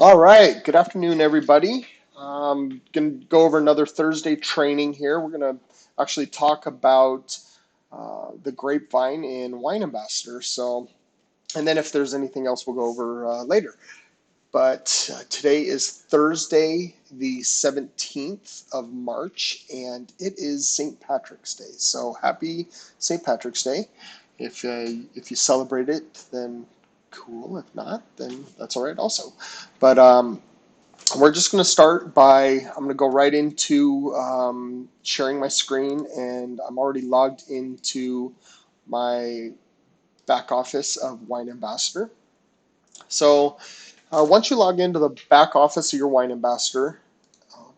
All right. Good afternoon, everybody. Going to go over another Thursday training here. We're going to actually talk about the Grapevine and Wine Ambassador. So, and then if there's anything else, we'll go over later. But today is Thursday, the 17th of March, and it is St. Patrick's Day. So happy St. Patrick's Day. If you celebrate it, then cool. If not, then that's all right also. But we're just going to start by, I'm going to go right into sharing my screen, and I'm already logged into my back office of Wine Ambassador. So once you log into the back office of your Wine Ambassador, I'll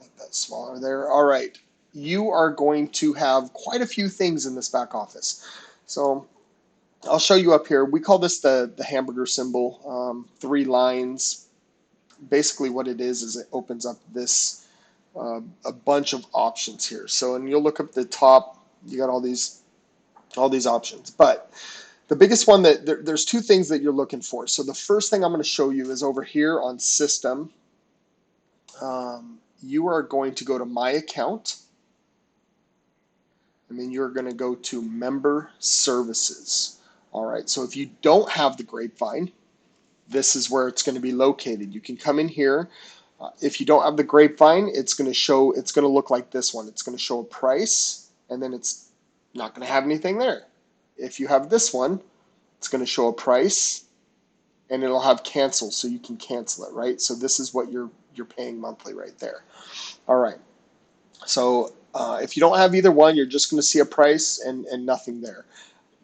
make that smaller there. All right. You are going to have quite a few things in this back office. So I'll show you up here. We call this the hamburger symbol, three lines. Basically what it is it opens up this a bunch of options here. So, and you'll look up the top, you got all these options. But the biggest one there's two things that you're looking for. So the first thing I'm going to show you is over here on system. You are going to go to my account, and then you're going to go to member services. All right. So if you don't have the Grapevine, this is where it's going to be located. You can come in here. If you don't have the Grapevine, it's going to look like this one. It's going to show a price, and then it's not going to have anything there. If you have this one, it's going to show a price, and it'll have cancel, so you can cancel it, right? So this is what you're paying monthly right there. All right. So if you don't have either one, you're just going to see a price and nothing there.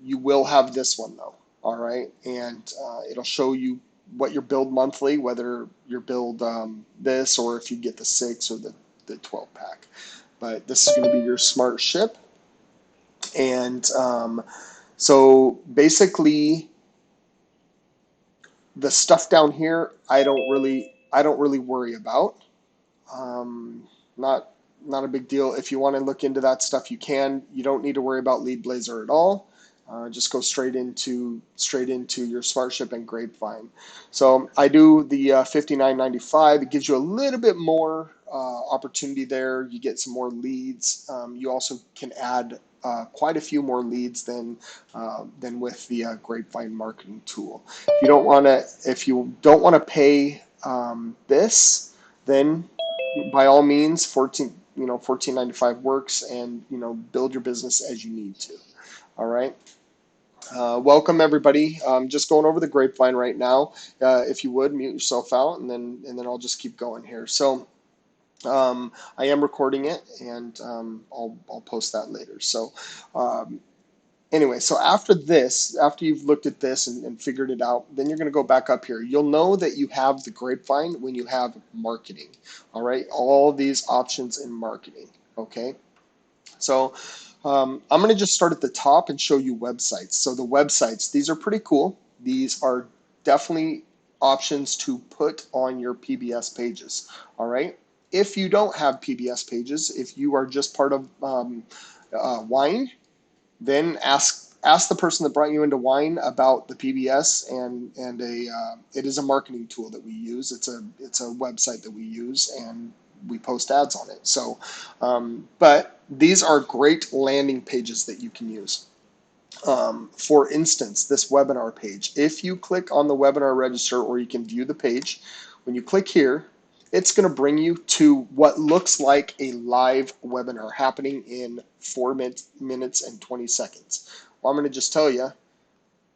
You will have this one though. All right, and it'll show you what your build monthly, whether you build this or if you get the 6 or the 12 pack. But this is going to be your smart ship, and so basically the stuff down here I don't really worry about. Um, not not a big deal. If you want to look into that stuff, you can. You don't need to worry about Lead Blazer at all. Just go straight into your SmartShip and Grapevine. So I do the 59.95. It gives you a little bit more opportunity there. You get some more leads. You also can add quite a few more leads than with the Grapevine marketing tool. If you don't want to pay this, then by all means, 14.95 works, and build your business as you need to. All right. Welcome everybody. Just going over the Grapevine right now. If you would mute yourself out, and then I'll just keep going here. So I am recording it, and I'll post that later. So um, anyway, so after you've looked at this and figured it out, then you're going to go back up here. You'll know that you have the Grapevine when you have marketing. All right, all these options in marketing. Okay, so I'm going to just start at the top and show you websites. So the websites, these are pretty cool. These are definitely options to put on your PBS pages. All right. If you don't have PBS pages, if you are just part of Wine, then ask the person that brought you into Wine about the PBS, and it is a marketing tool that we use. It's a website that we use, and we post ads on it. So, but these are great landing pages that you can use. For instance, this webinar page. If you click on the webinar register, or you can view the page, when you click here, it's going to bring you to what looks like a live webinar happening in 4 minutes and 20 seconds. Well, I'm going to just tell you,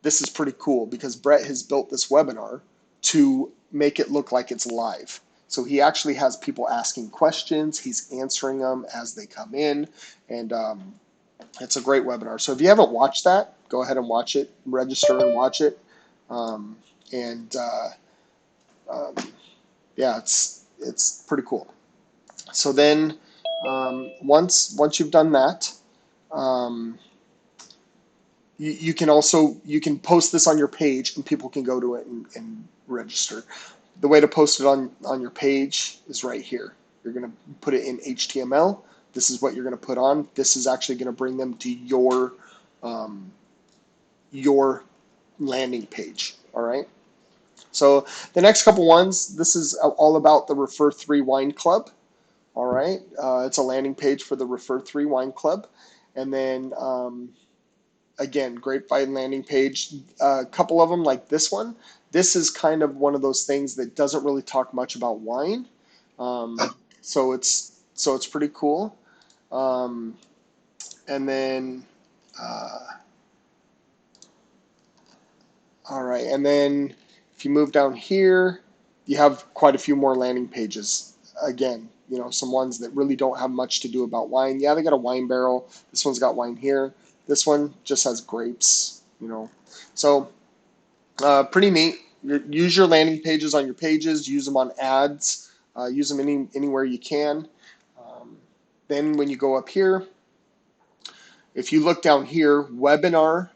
this is pretty cool because Brett has built this webinar to make it look like it's live. So he actually has people asking questions. He's answering them as they come in, and it's a great webinar. So if you haven't watched that, go ahead and watch it, register and watch it. Um, and um, yeah, it's pretty cool. So then once you've done that, um, you can post this on your page, and people can go to it and register. The way to post it on your page is right here. You're going to put it in HTML. This is what you're going to put on. This is actually going to bring them to your landing page. All right. So the next couple ones, this is all about the Refer 3 Wine Club. All right. It's a landing page for the Refer 3 Wine Club. And then again, Grapevine landing page. A couple of them like this one. This is kind of one of those things that doesn't really talk much about wine. So it's pretty cool. Um, and then uh, all right, and then if you move down here, you have quite a few more landing pages. Again, some ones that really don't have much to do about wine. Yeah, they got a wine barrel. This one's got wine here. This one just has grapes. So pretty neat. Use your landing pages on your pages. Use them on ads. Use them anywhere you can. Um, then when you go up here, if you look down here, webinar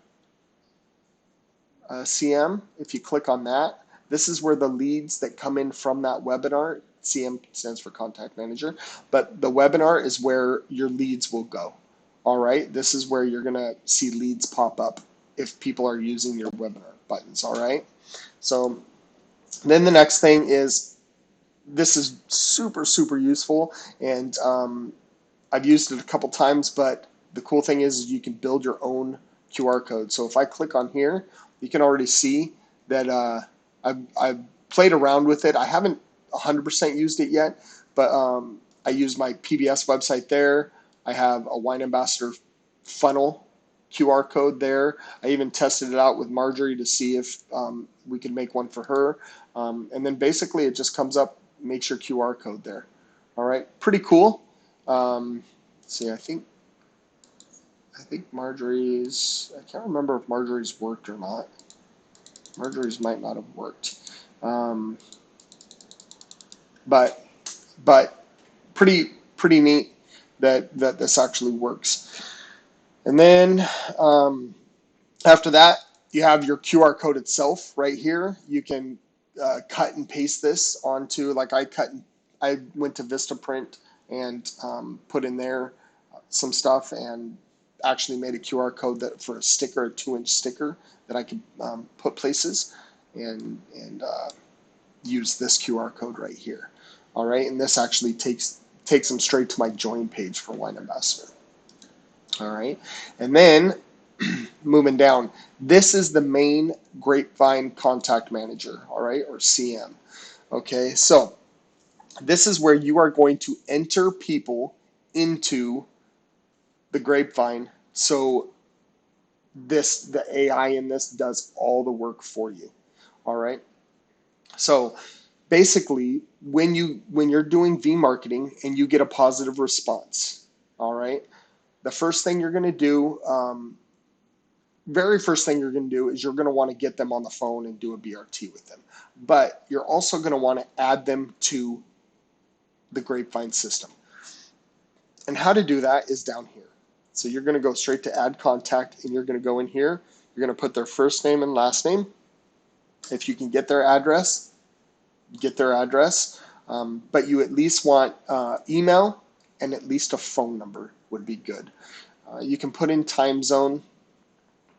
CM, if you click on that, this is where the leads that come in from that webinar, CM stands for contact manager, but the webinar is where your leads will go. All right, this is where you're going to see leads pop up if people are using your webinar buttons. All right, so then the next thing is, this is super, super useful, and I've used it a couple times, but the cool thing is you can build your own QR code. So if I click on here, you can already see that I've played around with it. I haven't 100% used it yet, but I use my PBS website there. I have a wine ambassador funnel QR code there. I even tested it out with Marjorie to see if we could make one for her. And then basically it just comes up, makes your QR code there. All right, pretty cool. Let's see, I think Marjorie's, I can't remember if Marjorie's worked or not. Marjorie's might not have worked. Um, but but pretty neat that this actually works. And then after that, you have your QR code itself right here. You can cut and paste this onto, like I went to Vistaprint and put in there some stuff and actually made a QR code that for a sticker, a 2-inch sticker that I could put places and use this QR code right here. All right, and this actually takes them straight to my join page for Wine Ambassador. All right, and then moving down, this is the main Grapevine Contact Manager, all right, or CM. Okay, so this is where you are going to enter people into the Grapevine. So the AI in this does all the work for you. All right. So basically, when you're doing V marketing and you get a positive response, all right, the first thing you're going to do, very first thing you're going to do is you're going to want to get them on the phone and do a BRT with them. But you're also going to want to add them to the Grapevine system. And how to do that is down here. So you're going to go straight to add contact and you're going to go in here. You're going to put their first name and last name. If you can get their address, get their address. But you at least want email and at least a phone number would be good. You can put in time zone.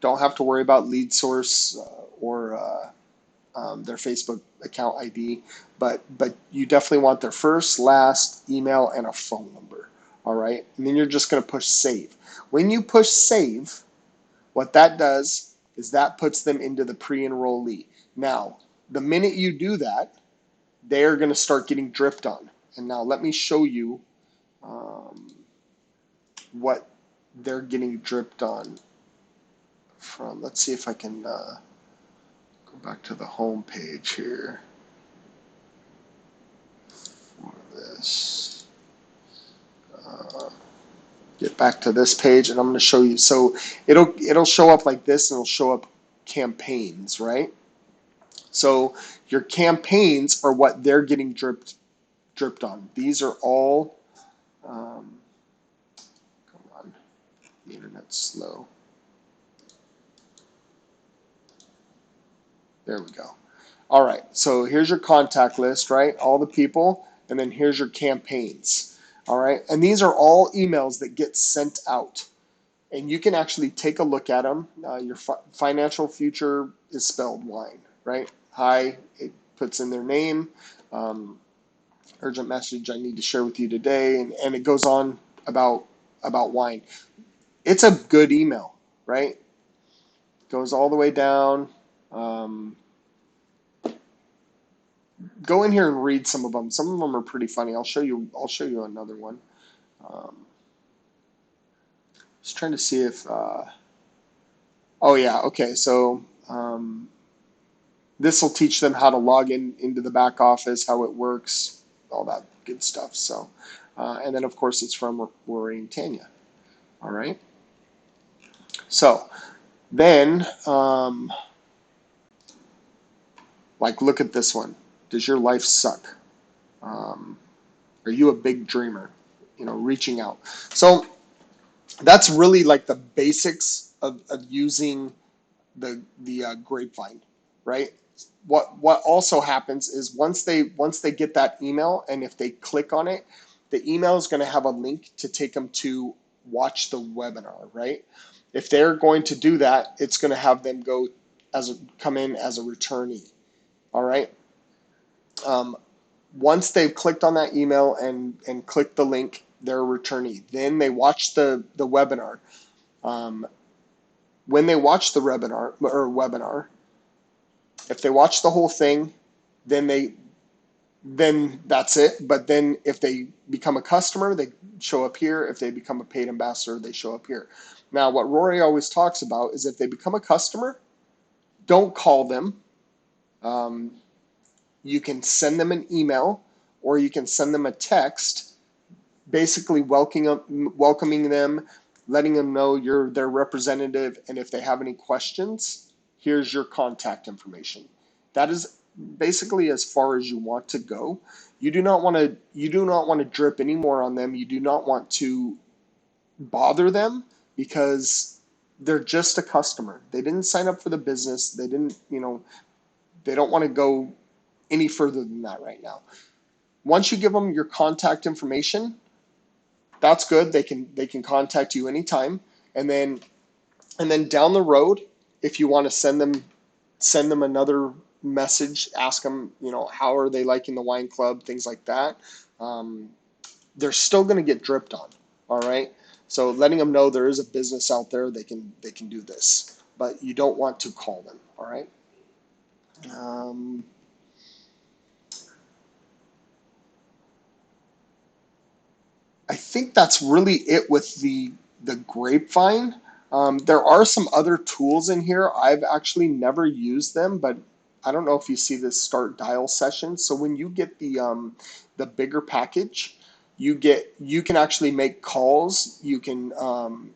Don't have to worry about lead source or their Facebook account ID, but you definitely want their first, last, email, and a phone number. All right, and then you're just going to push save. When you push save, what that does is that puts them into the pre-enrollee. Now, the minute you do that, they are going to start getting dripped on. And now let me show you what they're getting dripped on from. Let's see if I can go back to the home page here for this. Get back to this page and I'm going to show you. So it'll show up like this and it'll show up campaigns, right? So your campaigns are what they're getting dripped on. These are all, come on, the internet's slow. There we go. All right, so here's your contact list, right? All the people, and then here's your campaigns. All right, and these are all emails that get sent out. And you can actually take a look at them. Your financial future is spelled wine, right? hi, it puts in their name, um, urgent message I need to share with you today, and it goes on about wine. It's a good email, right? Goes all the way down. Um, Go in here and read some of them. Some of them are pretty funny. I'll show you. I'll show you another one. Um, just trying to see if. Oh yeah. Okay. So this will teach them how to log in into the back office, how it works, all that good stuff. So, and then of course it's from Rory and Tanya. All right. So then, like, look at this one. Does your life suck? Um, are you a big dreamer? You know, reaching out. So that's really like the basics of using the Grapevine, right? What also happens is once they get that email, and if they click on it, the email is going to have a link to take them to watch the webinar, right? If they're going to do that, it's going to have them come in as a returnee. All right. Um, Once they've clicked on that email and clicked the link, they're a returnee. Then they watch the webinar. Um, when they watch the webinar, if they watch the whole thing, then then that's it. But then if they become a customer, they show up here. If they become a paid ambassador, they show up here. Now, what Rory always talks about is if they become a customer, don't call them. Um, you can send them an email or you can send them a text, basically welcoming them, letting them know you're their representative, and if they have any questions, here's your contact information. That is basically as far as you want to go. You do not want to drip any more on them. You do not want to bother them because they're just a customer. They didn't sign up for the business. They didn't, they don't want to go any further than that right now. Once you give them your contact information, that's good. They can contact you anytime, and then down the road, if you want to send them another message, ask them, how are they liking the wine club, things like that. Um, they're still going to get dripped on. All right. So letting them know there is a business out there, they can do this, but you don't want to call them. All right. Um, I think that's really it with the Grapevine. There are some other tools in here. I've actually never used them, but I don't know if you see this start dial session. So when you get the bigger package, you can actually make calls. You can do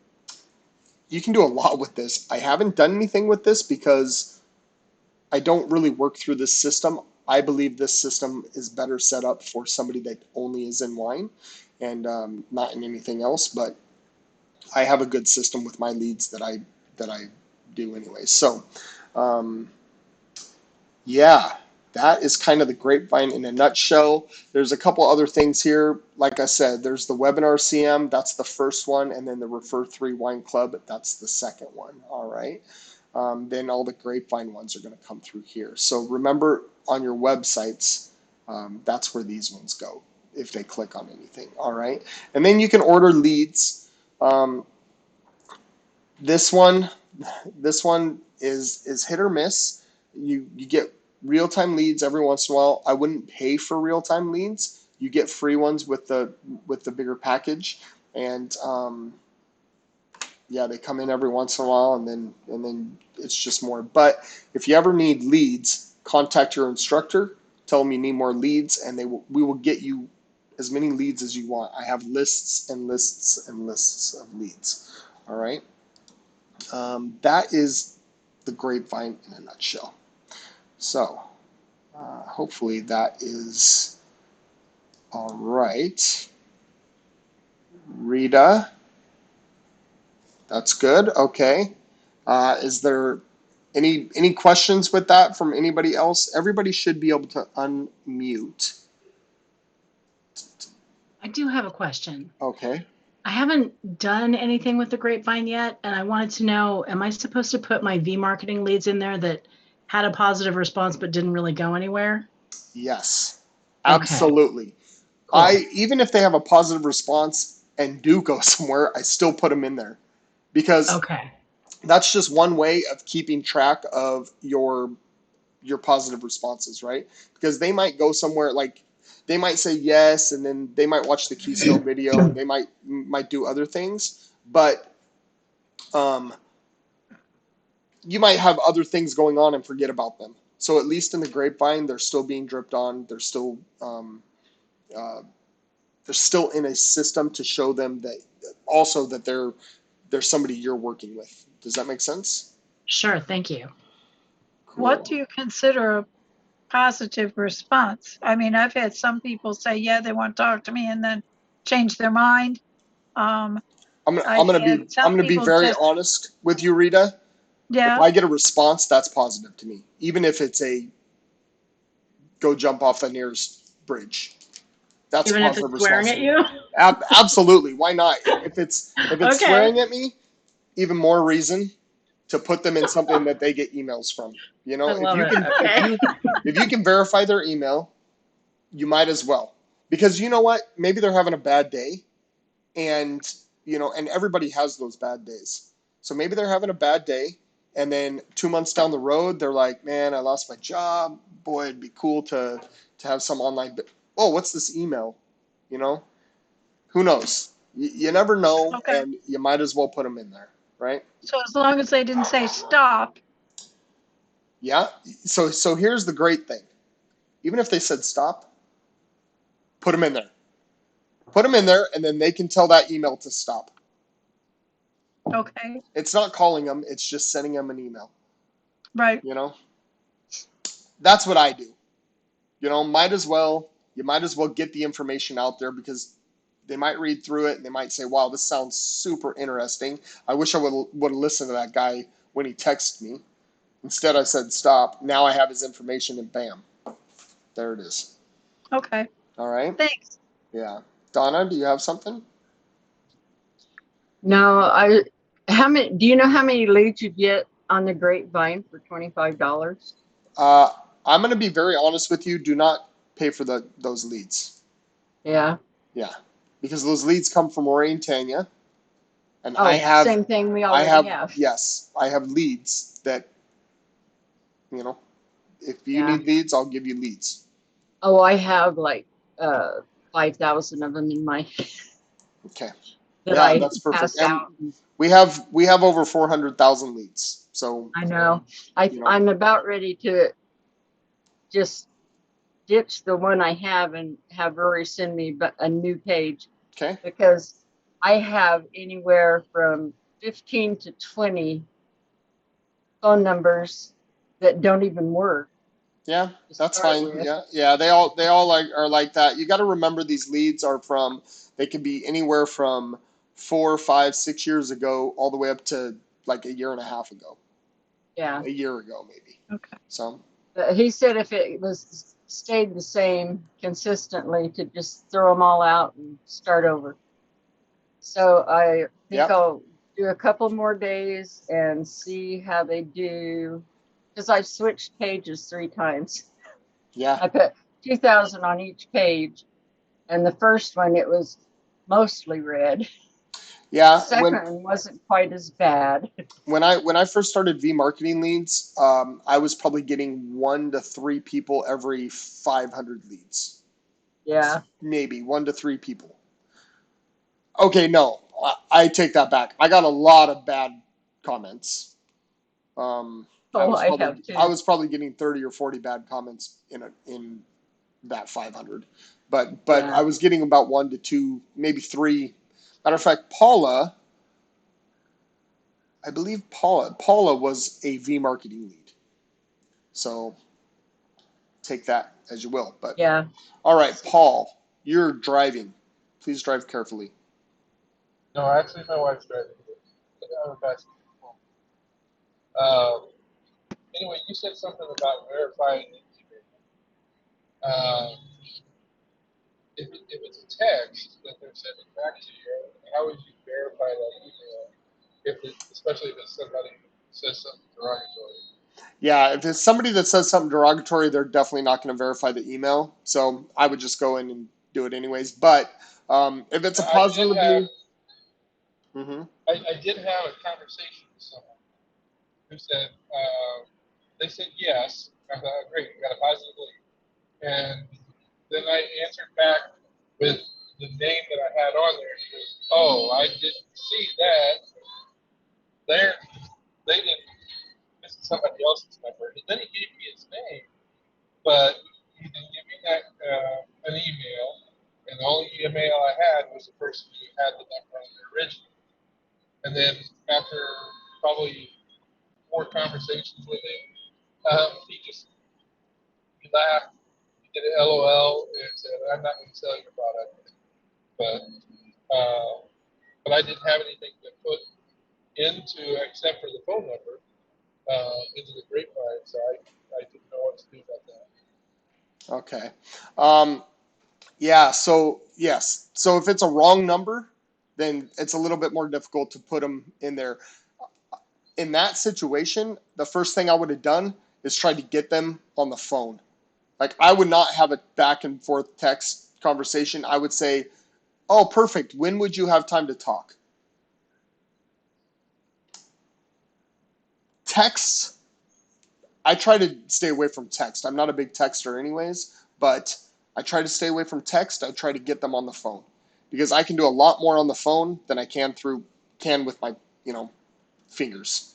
a lot with this. I haven't done anything with this because I don't really work through this system. I believe this system is better set up for somebody that only is in wine and not in anything else. But I have a good system with my leads that I do anyway. So, um, yeah, that is kind of the Grapevine in a nutshell. There's a couple other things here. Like I said, there's the webinar CM, that's the first one, and then the Refer 3 Wine Club, that's the second one. All right. Then all the Grapevine ones are going to come through here. So remember on your websites, that's where these ones go if they click on anything. All right. And then you can order leads. Um, this one, this one is hit or miss. You get real time leads every once in a while. I wouldn't pay for real time leads. You get free ones with the bigger package, and yeah, they come in every once in a while, and then it's just more. But if you ever need leads, contact your instructor. Tell them you need more leads, and we will get you as many leads as you want. I have lists and lists and lists of leads. All right. That is the Grapevine in a nutshell. So hopefully that is all right. Rita, that's good. Okay. Is there any questions with that from anybody else? Everybody should be able to unmute. I do have a question. Okay. I haven't done anything with the Grapevine yet, and I wanted to know, am I supposed to put my V marketing leads in there that had a positive response but didn't really go anywhere? Yes, Okay, absolutely. cool. Even if they have a positive response and do go somewhere, I still put them in there because Okay. that's just one way of keeping track of your positive responses, right? Because they might go somewhere like they might say yes, and then they might watch the Keystone video, and they might do other things, but um, you might have other things going on and forget about them. So at least in the Grapevine, they're still being dripped on. Uh, they're still in a system to show them that also that they're somebody you're working with. Does that make sense? Sure, thank you. What Cool. do you consider a positive response? I mean, I've had some people say, yeah, they want to talk to me and then change their mind. Um, I've had I'm some gonna be people very just, honest with you, Rita. If yeah, I get a response, that's positive to me, even if it's a go jump off the nearest bridge. That's a Even if positive it's swearing response at to me. you? Absolutely. Why not? If it's Okay. swearing at me, even more reason to put them in something that they get emails from. You I know, if love you it. can Okay. if you can verify their email, you might as well. Because you know what? Maybe they're having a bad day, and and everybody has those bad days. So maybe they're having a bad day, and then 2 months down the road, they're like, "Man, I lost my job. Boy, it'd be cool to have some online." Oh, what's this email? You know, who knows? You never know, okay. and you might as well put them in there, right? So as long as they didn't say stop, Yeah. So here's the great thing. Even if they said stop, put them in there. Put them in there, and then they can tell that email to stop. okay, It's not calling them; it's just sending them an email. right, You know, that's what I do. Might as well you might as well get the information out there because they might read through it and they might say, "Wow, this sounds super interesting. I wish I would have listened to that guy when he texted me. Instead, I said stop. Now I have his information, and bam, there it is." okay, All right. thanks. Yeah. Donna, do you have something? No, how many, do you know how many leads you get on the Grapevine for $25? Uh, I'm going to be very honest with you. Do not pay for those leads. Yeah. Yeah, because those leads come from Ori and Tanya, and Oh, same thing we already have. yes, I have leads that you know. If you Yeah. need leads, I'll give you leads. Oh, I have like uh 5,000 of them in my Okay. that Yeah, I that's perfect. pass And out. we have over 400,000 leads. So, I know. you know, I'm about ready to just ditch the one I have and have Rory send me a new page okay. because I have anywhere from 15 to 20 phone numbers that don't even work Yeah, to that's start fine. with. Yeah. Yeah, they all are like that. You got to remember these leads are from they can be anywhere from 4, 5, 6 years ago all the way up to like a year and a half ago, Yeah. a year ago maybe. Okay, So, But he said if it was stayed the same consistently to just throw them all out and start over. So I think yep. I'll do a couple more days and see how they do because I've switched pages 3 times. Yeah. I put 2,000 on each page, and the first one it was mostly red. The Yeah, second one wasn't quite as bad. when I first started V marketing leads, I was probably getting 1 to 3 people every 500 leads, Yeah. maybe 1 to 3 people. Okay, no, I take that back. I got a lot of bad comments. I Oh, was I probably have I too. was probably getting 30 or 40 bad comments in that 500, but Yeah. I was getting about 1 to 2, maybe 3. Matter of fact, Paula, I believe Paula was a V marketing lead. So take that as you will. But Yeah. all right, Paul, you're driving. Please drive carefully. No, actually, my wife's driving this. I'm a basketball. Anyway, you said something about verifying email. Um, if it's a text that they're sending back to you, how would you verify that email? Especially if it's somebody who says something derogatory. Yeah, if it's somebody that says something derogatory, they're definitely not going to verify the email. So I would just go in and do it anyways. But if it's a I did have positively, hmm I did have a conversation with someone who said they said yes. I thought, great, you got a positive lead. And then I answered back with the name that I had on there. He goes, "Oh, I didn't see that. There, they didn't. This is somebody else's number." And then he gave me his name, but he didn't give me that an email. And the only email I had was the person who had the number on there originally. And then after probably 4 conversations with him, he laughed, he did an LOL, and said, "I'm not going to sell your product." But uh, but I didn't have anything to put into except for the phone number into the grapevine, so I didn't know what to do about that. Okay. Yeah, so yes. So if it's a wrong number, then it's a little bit more difficult to put them in there. In that situation, the first thing I would have done is try to get them on the phone. Like I would not have a back and forth text conversation. I would say, "Oh, perfect. When would you have time to talk?" Texts, I try to stay away from text. I'm not a big texter anyways, but I try to stay away from text. I try to get them on the phone because I can do a lot more on the phone than I can with my, you know, fingers.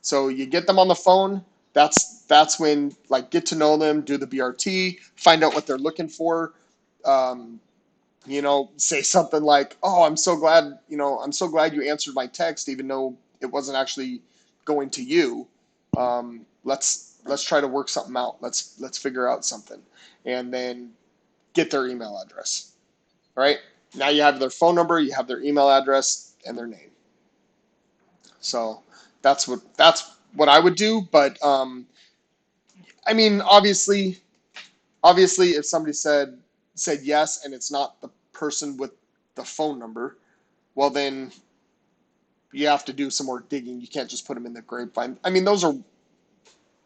So you get them on the phone. That's when like get to know them, do the BRT, find out what they're looking for. Um, say something like, "Oh, I'm so glad you answered my text, even though it wasn't actually going to you. Let's try to work something out. Let's figure out something, and then get their email address. All right? Now you have their phone number, you have their email address, and their name. So that's what I would do. But I mean, obviously, if somebody said yes and it's not the person with the phone number, well then you have to do some more digging. You can't just put them in the grapevine. I mean, those are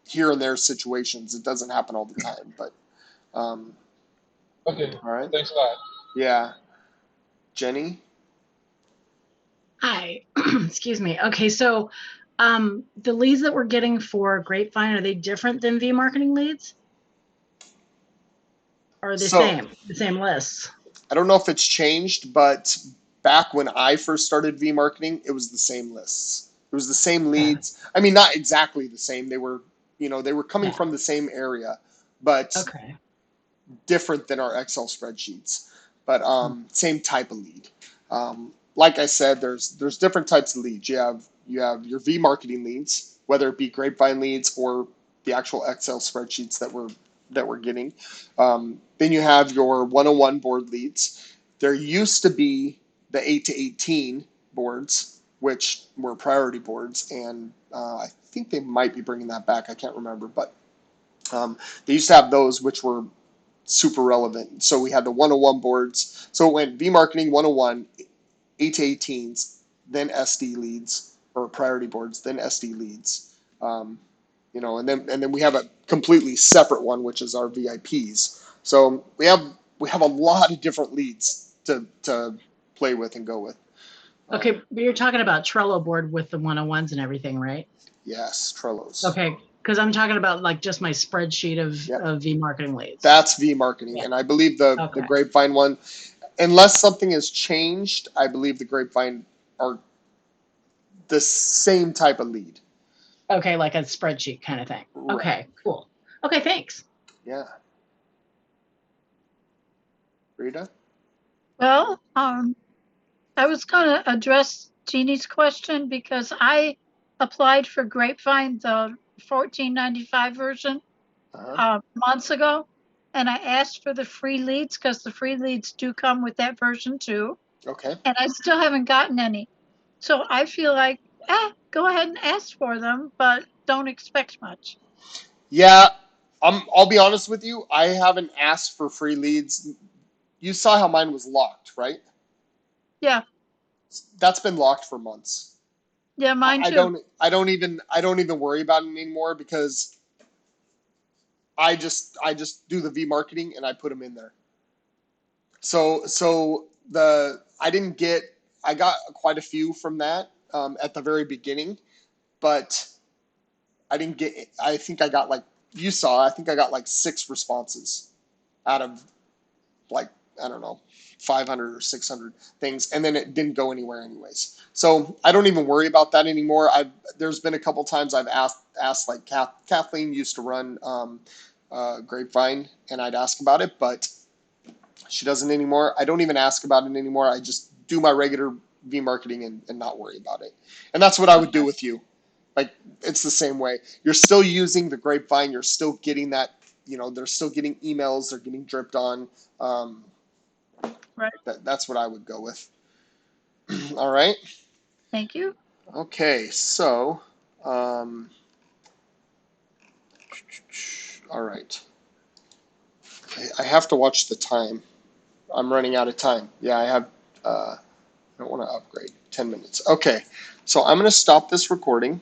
here and there situations. It doesn't happen all the time, but Okay, all right. thanks a lot. Yeah, Jenny. Hi. Excuse me. Okay, so the leads that we're getting for Grapevine, are they different than V-marketing leads? Or are they So the same lists? I don't know if it's changed, but back when I first started V marketing, it was the same lists. It was the same Okay. leads. I mean, not exactly the same. They were coming Yeah. from the same area, but Okay. different than our Excel spreadsheets. But same type of lead. Like I said, there's different types of leads. You have your V marketing leads, whether it be Grapevine leads or the actual Excel spreadsheets that we're getting. Then you have your 101 board leads. There used to be the 8 to 18 boards, which were priority boards, and I think they might be bringing that back. I can't remember, but they used to have those, which were super relevant. So we had the 101 boards. So it went V marketing 101, 8 to 18s, then SD leads or priority boards, then SD leads. And then we have a completely separate one, which is our VIPs. So we have a lot of different leads to play with and go with. Okay, but you're talking about Trello board with the 101s and everything, right? Yes, Trello's. Okay, because I'm talking about like just my spreadsheet Yep. of V-marketing leads. That's V marketing, Yeah. and I believe the Okay. Grapevine one, unless something has changed, I believe the Grapevine are the same type of lead. Okay, like a spreadsheet kind of thing. Right. Okay, cool. Okay, thanks. Yeah. Rita? Well, I was going to address Jeannie's question because I applied for Grapevine, the 1495 version, Uh-huh. months ago, and I asked for the free leads because the free leads do come with that version too, Okay. and I still haven't gotten any. So I feel like, go ahead and ask for them, but don't expect much. Yeah, I'll be honest with you. I haven't asked for free leads. You saw how mine was locked, right? Yeah, That's been locked for months. yeah, mine I too. don't I don't even worry about it anymore because I just do the V marketing and I put them in there. So I got quite a few from that at the very beginning, but I didn't get. I think I got like you saw. I think I got like 6 responses out of like I don't know 500 or 600 things, and then it didn't go anywhere anyways. So I don't even worry about that anymore. There's been a couple times I've asked like Kathleen used to run Grapevine, and I'd ask about it, but she doesn't anymore. I don't even ask about it anymore. I just do my regular V marketing and not worry about it. And that's what I would do with you. Like it's the same way. You're still using the Grapevine. You're still getting that. They're still getting emails. They're getting dripped on. Right. That's what I would go with. All right. Thank you. Okay. So, all right. I have to watch the time. I'm running out of time. Yeah, I have. I don't want to upgrade. 10 minutes. Okay. So I'm going to stop this recording.